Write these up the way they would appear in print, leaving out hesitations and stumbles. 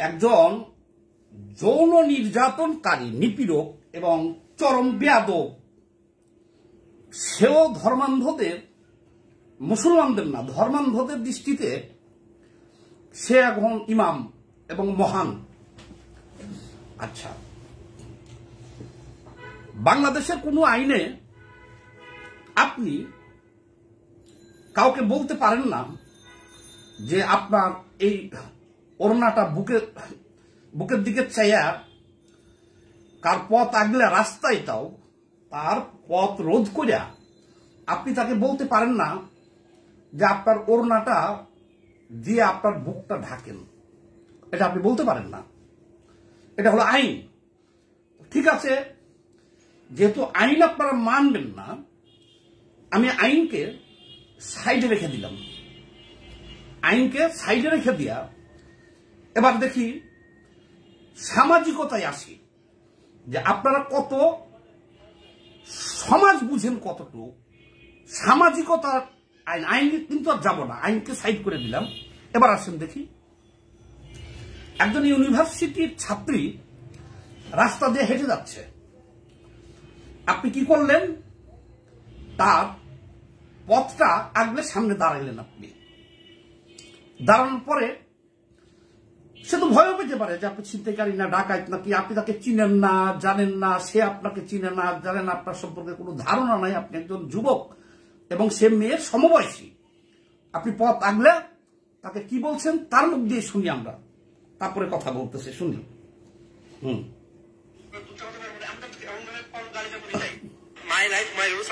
একজন যৌন নির্যাতনকারী, নিপীড়ক এবং চরম বেয়াদব, সেও ধর্মান্ধদের, মুসলমানদের না, ধর্মান্ধদের দৃষ্টিতে সে এখন ইমাম এবং মহান। আচ্ছা, বাংলাদেশের কোনো আইনে আপনি কাউকে বলতে পারেন না যে আপনার এই ওড়নাটা বুকের দিকে চাইয়া কার পথ আগলে রাস্তায় তাও তার পথ রোধ করিয়া আপনি তাকে বলতে পারেন না যে আপনার ওড়নাটা দিয়ে আপনার বুকটা ঢাকেন। এটা আপনি বলতে পারেন না, এটা হলো আইন। ঠিক আছে, যেহেতু আইন আপনারা মানবেন না, আমি আইনকে সাইডে রেখে দিলাম। আইনকে সাইডে রেখে দিয়া এবার দেখি সামাজিকতায় আসি, যে আপনারা কত সমাজ বুঝেন, কতটুকু সামাজিকতার আইন। আইন কিন্তু আর যাব না, আইনকে সাইড করে দিলাম। এবার আসেন দেখি, একজন ইউনিভার্সিটির ছাত্রী রাস্তা দিয়ে হেঁটে যাচ্ছে, আপনি কি করলেন? তার পথটা আগলে সামনে দাঁড়াইলেন। আপনি দাঁড়ানোর পরে সে তো ভয়ও পেতে পারে যে আপনি ছিনতাইকারী না ডাকাত নাকি, আপনি তাকে চিনেন না, জানেন না, সে আপনাকে চিনে না, জানেন আপনার সম্পর্কে কোনো ধারণা নাই, আপনি একজন যুবক এবং সে মেয়ের সমবয়সী। আপনি পথ আগলে তাকে কি বলছেন তার মুখ দিয়ে শুনি আমরা, তারপরে কথা বলতেছে শুনি।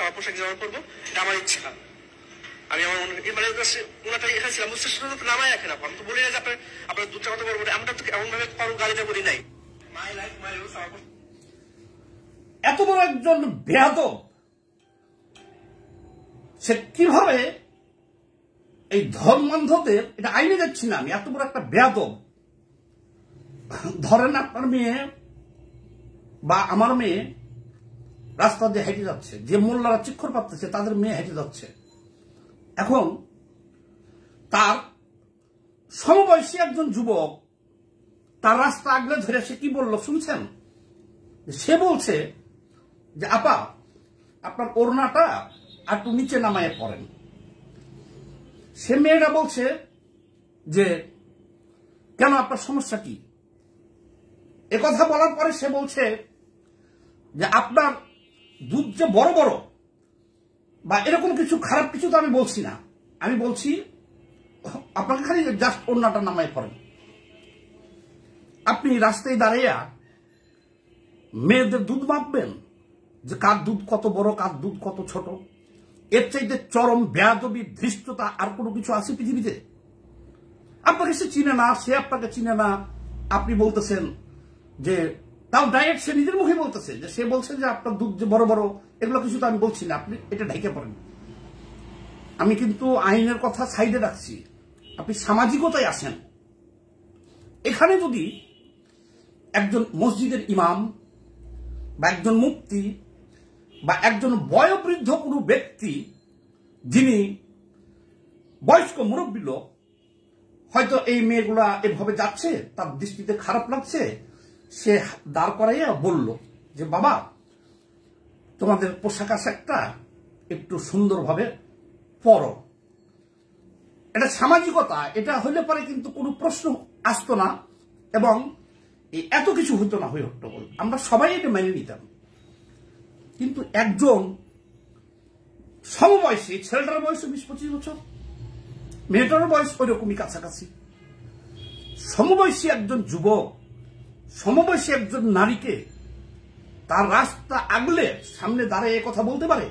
আমার পোশাক জমা করবো, এটা আমার ইচ্ছা। আমি আমার এখানে ছিলাম, নামাই রাখেন। আমি তো বলি না যে আপনার দুধটা কথা বলবো, আমরা তো এমন ভাবে কারো গাড়িটা বলি নাই। এত বড় একজন বেয়াদব, সে কিভাবে এই ধর্মান্ধদের, এটা আইনে যাচ্ছি না আমি, এত বড় একটা বেয়াদব। ধরেন আপনার মেয়ে বা আমার মেয়ে রাস্তা দিয়ে হেঁটে যাচ্ছে, যে মোল্লারা চিক্ষর পাচ্ছে তাদের মেয়ে হেঁটে যাচ্ছে, এখন তার সমবয়সী একজন যুবক তার রাস্তা আগলে ধরে সে কি বলল শুনছেন? সে বলছে যে আপা, আপনার ওড়নাটা একটু নিচে নামায় পড়েন। সে মেয়েটা বলছে যে কেন, আপনার সমস্যা কি? কথা বলার পরে সে বলছে যে আপনার দুধ যে বড় বড় বা এরকম কিছু খারাপ কিছু তো আমি বলছি না, আমি বলছি আপনাকে খালি জাস্ট ওড়নাটা নামায় পড়েন। আপনি রাস্তায় দাঁড়াইয়া মেয়েদের দুধ মাপবেন যে কার দুধ কত বড়, কার দুধ কত ছোট? এর চাইতে চরম বেয়াদবি, ধৃষ্টতা আর কোনো কিছু আছে পৃথিবীতে? আপনাকে সে চিনে না, সে আপনাকে চিনে না, আপনি বলতেছেন যে, তাও ডাইরেক্ট সে নিজের মুখে বলতেছে যে, সে বলছে যে আপনার দুধ যে বড় বড়, এগুলো কিছু তো আমি বলছি না, আপনি এটা ঢেকে পড়েন। আমি কিন্তু আইনের কথা সাইডে রাখছি, আপনি সামাজিকতায় আসেন। এখানে যদি একজন মসজিদের ইমাম বা একজন মুফতি বা একজন বয়োবৃদ্ধ কোনো ব্যক্তি, যিনি বয়স্ক মুরব্বী লোক, হয়তো এই মেয়েগুলা এভাবে যাচ্ছে, তার দৃষ্টিতে খারাপ লাগছে, সে দাঁড় করাইয়া বলল যে বাবা, তোমাদের পোশাক আশাকটা একটু সুন্দরভাবে পরো। এটা সামাজিকতা, এটা হইলে পরে কিন্তু কোনো প্রশ্ন আসতো না এবং এত কিছু হইতো না, হয়ে হট্টগোল, আমরা সবাই এটা মেনে নিতাম। কিন্তু একজন সমবয়সী, ছেলেটার বয়স 20-25 বছর, মেয়েটার বয়স ওই রকমই কাছাকাছি, সমবয়সী একজন যুবক, সমবয়সী একজন নারীকে তার রাস্তা আগলে সামনে দাঁড়িয়ে কথা বলতে পারে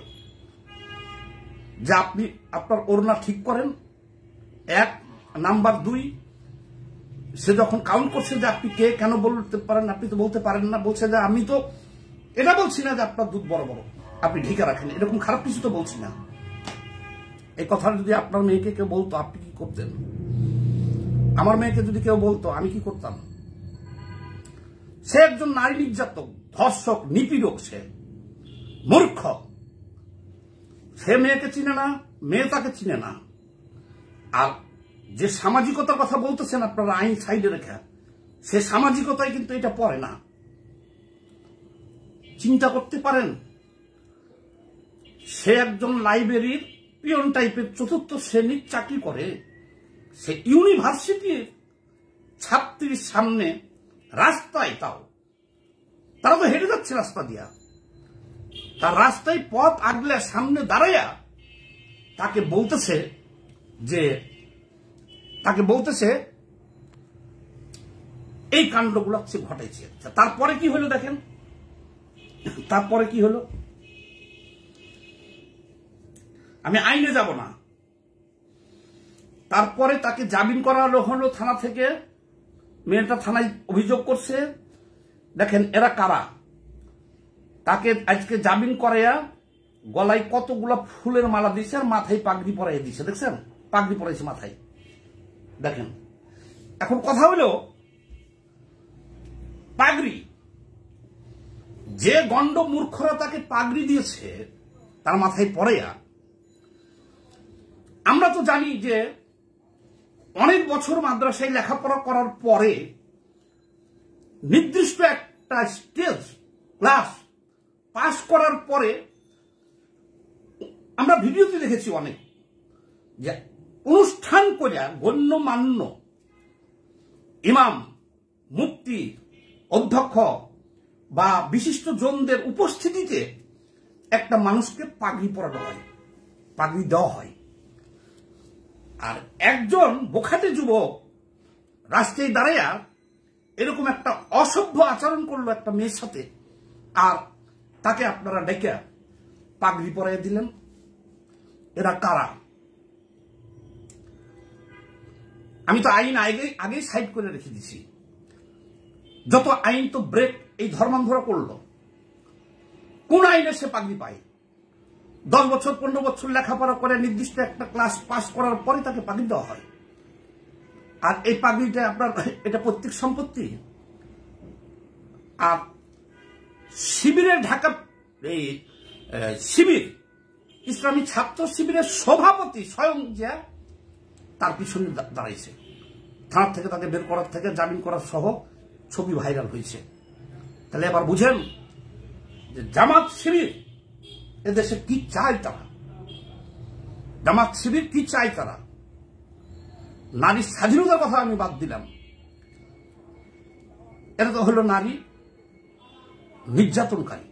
যে আপনি আপনার ওড়না ঠিক করেন? এক নাম্বার 2, সে যখন কাউন্ট করছে যে আপনি কে, কেন বলতে পারেন, আপনি তো বলতে পারেন না, বলছে যে আমি তো এটা বলছি না যে আপনার দুধ বড় বড়, আপনি ঢেকে রাখেন, এরকম খারাপ কিছু তো বলছি না। এই কথাটা যদি আপনার মেয়েকে কেউ বলতো, আপনি কি করতেন? আমার মেয়েকে যদি কেউ বলতো, আমি কি করতাম? সে একজন নারী নির্যাতক, ধর্ষক, নিপীড়ক, সে মূর্খ। সে মেয়েকে চিনে না, মেয়ে তাকে চিনে না। আর যে সামাজিকতার কথা বলতেছেন আপনারা আইন সাইডে রেখে, সে সামাজিকতায় কিন্তু এটা পড়ে না। চিন্তা করতে পারেন, সে একজন লাইব্রেরির পিয়ন টাইপের ৪র্থ শ্রেণীর চাকরি করে, সে ইউনিভার্সিটির ছাত্রীর সামনে রাস্তায়, তাও তারা তো হেঁটে যাচ্ছে রাস্তা দিয়া, তার রাস্তায় পথ আগলে সামনে দাঁড়াইয়া তাকে বলতেছে এই কাণ্ডগুলো সে ঘটাইছে। তারপরে কি হলো দেখেন, তারপরে কি হলো, আমি আইনে যাব না। তারপরে তাকে জামিন করানো হলো থানা থেকে, মেয়েটা থানায় অভিযোগ করছে। দেখেন এরা কারা, তাকে আজকে জামিন করাইয়া গলায় কতগুলা ফুলের মালা দিয়েছে আর মাথায় পাগড়ি পরাইয়া দিয়েছে। দেখছেন, পাগড়ি পরাইছে মাথায়। দেখেন, এখন কথা হলো পাগড়ি, যে গন্ড মূর্খরা তাকে পাগড়ি দিয়েছে তার মাথায় পরাইয়া, আমরা তো জানি যে অনেক বছর মাদ্রাসায় লেখাপড়া করার পরে নির্দিষ্ট একটা স্টেজ ক্লাস পাস করার পরে আমরা ভিডিওতে দেখেছি অনেক যে অনুষ্ঠান করে গণ্যমান্য ইমাম, মুফতি, অধ্যক্ষ বা বিশিষ্ট জনদের উপস্থিতিতে একটা মানুষকে পাগড়ি পরানো হয়, পাগড়ি দেওয়া হয়। আর একজন বোখাটে যুবক রাস্তায় দাঁড়াইয়া এরকম একটা অসভ্য আচরণ করলো একটা মেয়ের সাথে, আর তাকে আপনারা ডেকে পাগড়ি পরাইয়া দিলেন। এরা কারা? আমি তো আইন আগেই সাইড করে রেখে দিছি। যত আইন তো ব্রেক এই ধর্মান্ধরা করলো। কোন আইনে সে পাগড়ি পায়? 10 বছর 15 বছর লেখাপড়া করে নির্দিষ্ট একটা ক্লাস পাস করার পরে তাকে পাগড়ি দেওয়া হয়। আর এই পাগড়িটা আপনার এটা পৈতৃক সম্পত্তি। আর শিবিরের ঢাকা এই শিবির, ইসলামী ছাত্র শিবিরের সভাপতি স্বয়ং যে তার পিছনে দাঁড়াইছে, থানা থেকে তাকে বের করার থেকে জামিন করার সহ ছবি ভাইরাল হয়েছে। তাহলে এবার বুঝেন যে জামাত শিবির এদেশে কি চায় তারা, জামাত শিবির কি চায় তারা। নারীর স্বাধীনতার কথা আমি বাদ দিলাম, এটা তো হলো নারী নির্যাতনকারী।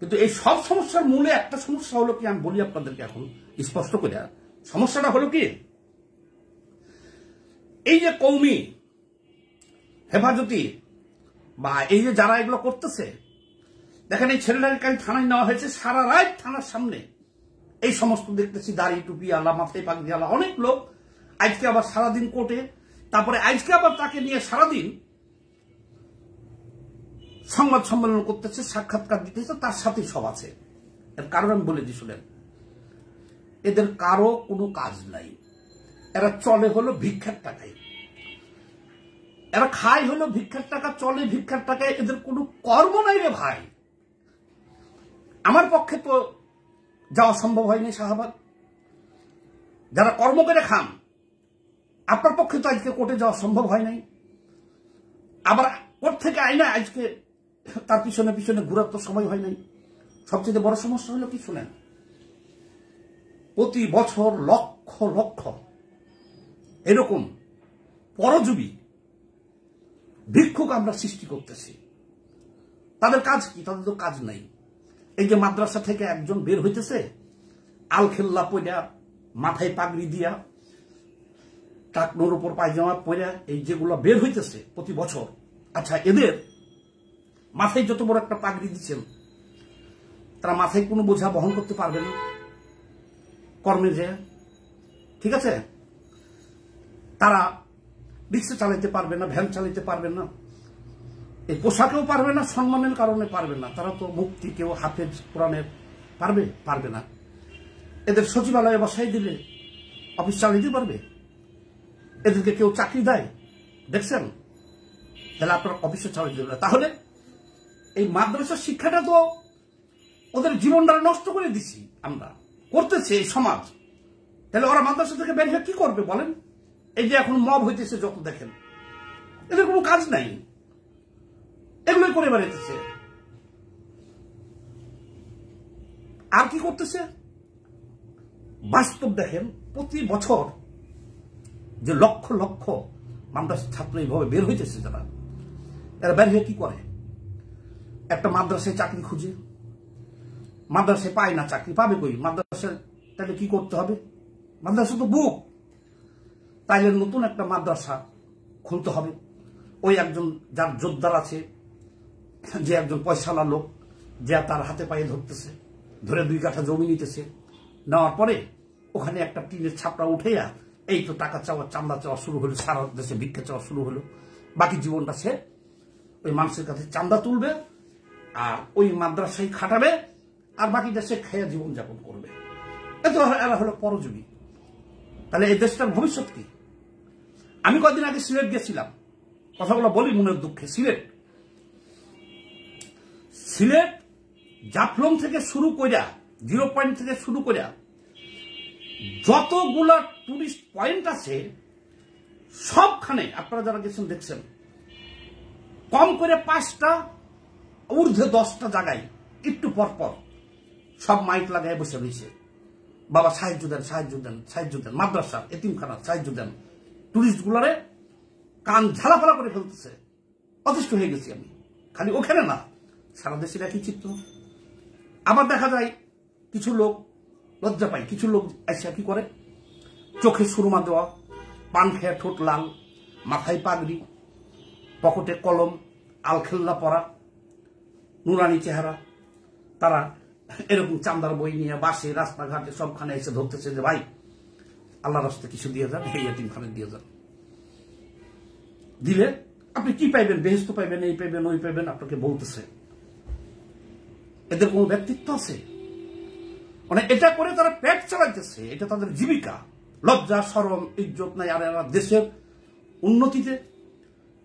কিন্তু এই সব সমস্যার মূলে একটা সমস্যা হলো কি, আমি বলি আপনাদেরকে এখন স্পষ্ট করে, সমস্যাটা হলো কি, এই যে কওমি হেফাজতি বা এই যে যারা এগুলো করতেছে, দেখেন এই ছেলেটাকে থানায় নেওয়া হয়েছে, সারা রাত থানার সামনে এই সমস্ত দেখতেছি দাড়ি টুপি আলা, মাথায় পাগড়ি আলা অনেক লোক। আজকে আবার সারাদিন কোর্টে, তারপরে আজকে আবার তাকে নিয়ে সারাদিন সংবাদ সম্মেলন করতেছে, সাক্ষাৎকার দিতেছে, তার সাথে সব আছে। এর কারণ আমি বলে দিই শুনেন, এদের কারো কোনো কাজ নাই, এরা চলে হলো ভিক্ষার টাকায়, এরা খায় হলো ভিক্ষার টাকা, চলে ভিক্ষার টাকায়, এদের কোনো কর্ম নাই রে ভাই। আমার পক্ষে তো যাওয়া সম্ভব হয়নি শাহবাগ, যারা কর্ম করে খান আপনার পক্ষে তো আজকে কোর্টে যাওয়া সম্ভব হয় নাই। আবার কোর্ট থেকে আইনা আজকে তার পিছনে পিছনে ঘুরার তো সময় হয় নাই। সবচেয়ে বড় সমস্যা হলো কি শুনেন, প্রতি বছর লক্ষ লক্ষ এরকম পরজীবী ভিক্ষুক আমরা সৃষ্টি করতেছি। তাদের কাজ কি? তাদের তো কাজ নাই। এই যে মাদ্রাসা থেকে একজন বের হইতেছে আলখেল্লা পইরা, মাথায় পাগড়ি দিয়া, টাকনোর উপর পায়জামা পইরা, এই যেগুলো বের হইতেছে প্রতি বছর, আচ্ছা এদের মাথায় যত বড় একটা পাগড়ি দিচ্ছেন, তারা মাথায় কোনো বোঝা বহন করতে পারবে না কর্মে যে, ঠিক আছে? তারা রিক্সা চালাইতে পারবে না, ভ্যান চালাইতে পারবে না, এই পোশাকেও পারবে না, সম্মানের কারণে পারবে না। তারা তো মুফতি, কেউ হাফেজ কোরআনের, পারবে না। এদের সচিবালয়ে বসাই দিলে অফিস চালাইতে পারবে? এদেরকে কেউ চাকরি দেয় দেখছেন? তাহলে আপনার অফিসে চালাইতে দেবে না। তাহলে এই মাদ্রাসার শিক্ষাটা তো ওদের জীবনটা নষ্ট করে দিছি আমরা, করতেছে এই সমাজ। তাহলে ওরা মাদ্রাসা থেকে বের হয়ে কি করবে বলেন? এই যে এখন মব হইতেছে যত, দেখেন এদের কোনো কাজ নাই, এগুলোই করে বেড়াইতেছে। আর কি করতেছে? বাস্তব দেখেন, প্রতি বছর যে লক্ষ লক্ষ মাদ্রাসা ছাত্র এইভাবে বের হইতেছে, যারা এরা বের হয়ে কি করে? একটা মাদ্রাসায় চাকরি খুঁজে, মাদ্রাসায় পায় না, চাকরি পাবে কই? মাদ্রাসায় তাহলে কি করতে হবে? মাদ্রাসা তো বুক, তাইলে নতুন একটা মাদ্রাসা খুলতে হবে। ওই একজন যার জোরদার আছে, যে একজন পয়সাওয়ালা লোক, যে তার হাতে পায়ে ধরতেছে, ধরে 2 কাঠা জমি নিতেছে, নেওয়ার পরে ওখানে একটা টিনের ছাপড়া উঠেয়া এই তো টাকা চাওয়া, চান্দা চাওয়া শুরু হলো, সারা দেশে ভিক্ষা চাওয়া শুরু হলো। বাকি জীবনটা সে ওই মানুষের কাছে চান্দা তুলবে আর ওই মাদ্রাসায় খাটাবে, আর বাকি দেশে খেয়ে জীবনযাপন করবে। এত এরা হলো পরজীবী। তাহলে এই দেশটার ভবিষ্যৎ কি? আমি কয়েকদিন আগে সিলেট গেছিলাম, কথাগুলো বলি মনের দুঃখে। সিলেট জাফলং থেকে শুরু করিয়া, 0 পয়েন্ট থেকে শুরু করিয়া যতগুলা টুরিস্ট পয়েন্ট আছে, সবখানে আপনারা যারা গেছেন দেখছেন, কম করে 5টা ঊর্ধ্বে 10টা জায়গায় একটু পরপর সব মাইক লাগায় বসে রয়েছে, বাবা সাহায্য দেন, সাহায্য দেন, সাহায্য দেন, মাদ্রাসা, এতিমখানা সাহায্য দেন। টুরিস্ট গুলারে কান ঝালাপালা করে ফেলতেছে। অতিষ্ঠ হয়ে গেছি আমি। খালি ওখানে না, সারা দেশের একই চিত্র। আবার দেখা যায় কিছু লোক লজ্জা পায়, কিছু লোক এসে কি করে, চোখে সুরমা দেওয়া, পান খেয়ে ঠোঁট লাল, মাথায় পাগড়ি, পকেটে কলম, আলখেল্লা পরা, নুরানি চেহারা, তারা এরকম চান্দার বই নিয়ে বাসে, রাস্তাঘাটে সবখানে এসে ধরতেছে যে ভাই আল্লাহর রাস্তায় কিছু দিয়ে যান, এই এতিমখানে দিয়ে যান। দিলে আপনি কি পাইবেন? বেহেশত পাইবেন, এই পাইবেন, ওই পাইবেন, আপনাকে বলতেছে। এদের কোন ব্যক্তিত্ব আছে? মানে এটা করে তারা পেট চালাইতেছে, এটা তাদের জীবিকা। লজ্জা, শরম, ইজ্জত নাই। আর এরা দেশের উন্নতিতে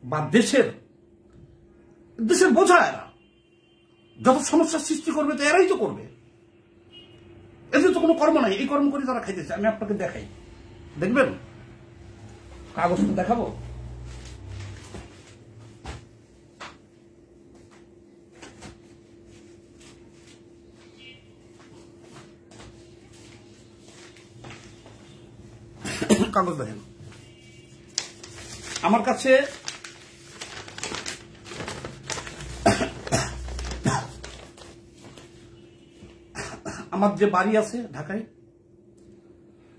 বা দেশের বোঝা, এরা যত সমস্যার সৃষ্টি করবে তো এরাই তো করবে। এদের তো কোনো কর্ম নাই, এই কর্ম করে তারা খাইতেছে। আমি আপনাকে দেখাই, দেখবেন, কাগজটা দেখাবো। কাগজ দেখেন আমার কাছে। আমার যে বাড়ি আছে ঢাকায়,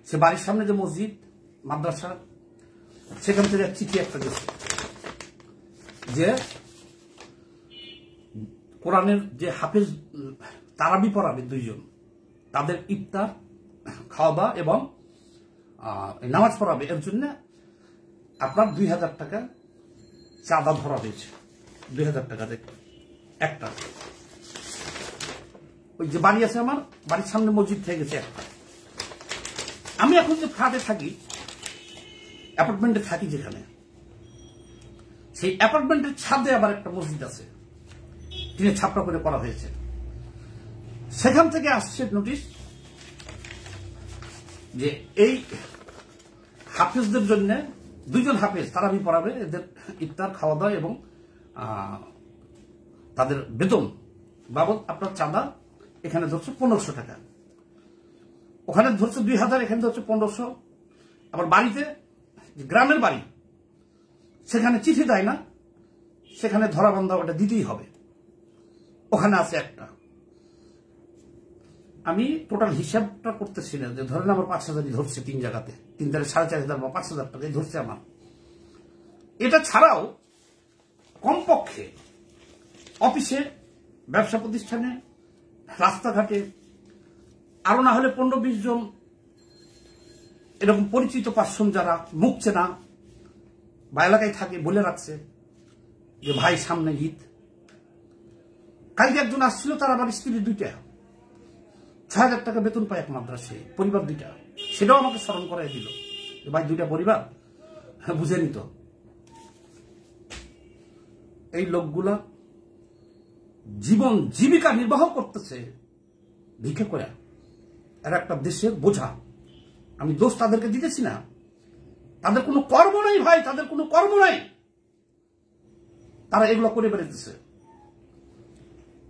সে বাড়ির সামনে যে মসজিদ, মাদ্রাসা, সেখান থেকে চিঠি একটা গেছে যে কোরআনের যে হাফেজ তারাবি পড়াবে 2 জন, তাদের ইফতার, খাওয়া দাওয়া এবং নামাজ পড়াবে, এর জন্য আপনার 2000 টাকা চাঁদা ধরা হয়েছে। 2000 টাকা একটা। ওই যে বাড়ি আছে আমার বাড়ির সামনে মসজিদ থেকে গেছে একটা। আমি এখন যে ফ্ল্যাটে থাকি, অ্যাপার্টমেন্টে থাকি যেখানে, সেই অ্যাপার্টমেন্টের ছাদে আবার একটা মসজিদ আছে, টিনের ছাপড়া করে করা হয়েছে। সেখান থেকে আসছে নোটিশ যে এই হাফেজদের জন্য 2 জন হাফেজ তারাবি পড়াবে, এদের ইফতার, খাওয়া দাওয়া এবং তাদের বেতন বাবদ আপনার চাঁদা এখানে ধরছে 1500 টাকা, ওখানে ধরছে 2000, এখানে ধরছে 1500। আবার বাড়িতে, গ্রামের বাড়ি, সেখানে চিঠি দেয় না, সেখানে ধরা বন্ধা ওটা দিতেই হবে। ওখানে আছে একটা। আমি টোটাল হিসাবটা করতেছি না, যে ধরেন আমার 5000 ধরছে 3 জায়গাতে, 3 জায়গায় 4500 বা 5000 টাকাই ধরছে আমার। এটা ছাড়াও কমপক্ষে অফিসে, ব্যবসা প্রতিষ্ঠানে, রাস্তাঘাটে আরো না হলে 15-20 জন এরকম পরিচিত পার্সন যারা মুখ চেনা বা এলাকায় থাকে বলে রাখছে যে ভাই সামনে ঈদ। কালকে একজন আসছিল, তার আবার স্ত্রী 2টা, 6000 টাকা বেতন পায় এক মাদ্রাসায়, পরিবার 2টা। সেটাও আমাকে স্মরণ করাই দিল যে ভাই 2টা পরিবার, বুঝে নিত। এই লোকগুলা জীবন জীবিকা নির্বাহ করতেছে ভিক্ষা করে। এরা একটা দেশের বোঝা। আমি দোষ তাদেরকে দিতেছি না, তাদের কোনো কর্ম নাই ভাই, তাদের কোনো কর্ম নাই। তারা এগুলো করে বেড়াইতেছে।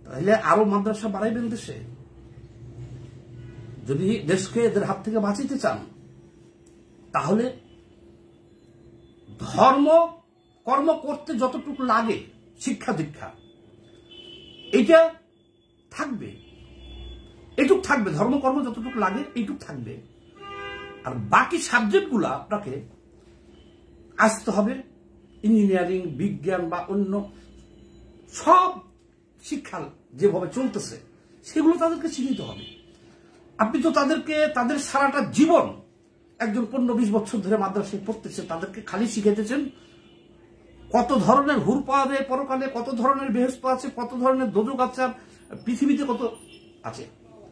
তাহলে আরো মাদ্রাসা বাড়াইবেন দেশে, যদি দেশকে এদের হাত থেকে বাঁচাইতে চান। তাহলে ধর্ম কর্ম করতে যতটুকু লাগে শিক্ষা দীক্ষা এটা থাকবে, এইটুক থাকবে, ধর্মকর্ম যতটুকু লাগে এইটুক থাকবে। আর বাকি সাবজেক্টগুলো আপনাকে আসতে হবে। ইঞ্জিনিয়ারিং, বিজ্ঞান বা অন্য সব শিক্ষা যেভাবে চলতেছে সেগুলো তাদেরকে শিখিতে হবে। আপনি তো তাদেরকে তাদের সারাটা জীবন, একজন 15-20 বছর ধরে মাদ্রাসায় পড়তেছে, তাদেরকে খালি শিখাইতেছেন কত ধরনের হুর পাওয়া যায় পরকালে, কত ধরনের বেহেশত আছে, কত ধরনের দোজক আছে, পৃথিবীতে কত আছে।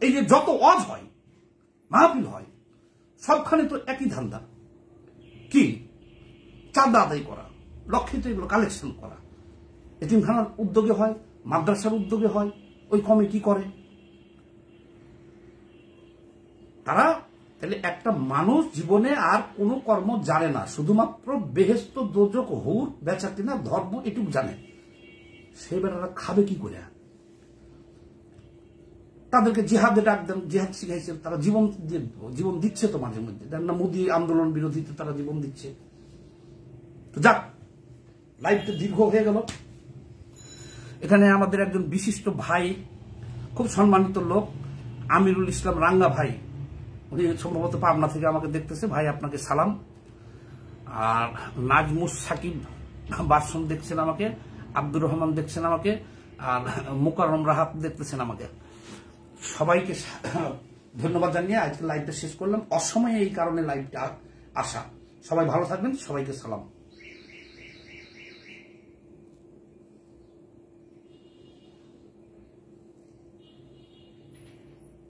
এই যে যত ওয়াজ হয়, মাহফিল হয়, সবখানে তো একই ধান্দা, কি চাঁদা আদায় করা, লক্ষিত এগুলো কালেকশন করা। এতিমখানার উদ্যোগে হয়, মাদ্রাসার উদ্যোগে হয়, ওই কমিটি করে তারা। তাহলে একটা মানুষ জীবনে আর কোনো কর্ম জানে না, শুধুমাত্র বেহেশত, দোজক, হুর, বেচা কিনা, ধর্ম এটুকু জানে। সে বেটারা খাবে কি করে? তাদেরকে জিহাদে ডাক দেন, জিহাদ শিখাইছেন, তারা জীবন দিচ্ছে তো মাঝে মধ্যে, না মোদী আন্দোলন বিরোধীতে তারা জীবন দিচ্ছে। তো যাক, লাইফটা দীর্ঘ হয়ে গেল। এখানে আমাদের একজন বিশিষ্ট ভাই, খুব সম্মানিত লোক, আমিরুল ইসলাম রাঙ্গা ভাই, উনি সম্ভবত পাবনা থেকে আমাকে দেখতেছে। ভাই আপনাকে সালাম। আর নাজমুস সাকিব বাসন দেখছেন আমাকে, আব্দুর রহমান দেখছেন আমাকে, আর মুকাররম রাহাত দেখতেছেন আমাকে। সবাইকে ধন্যবাদ জানিয়ে আজকে লাইভটা শেষ করলাম। অসময়ে এই কারণে লাইভটা আসা। সবাই ভালো থাকবেন, সবাইকে সালাম।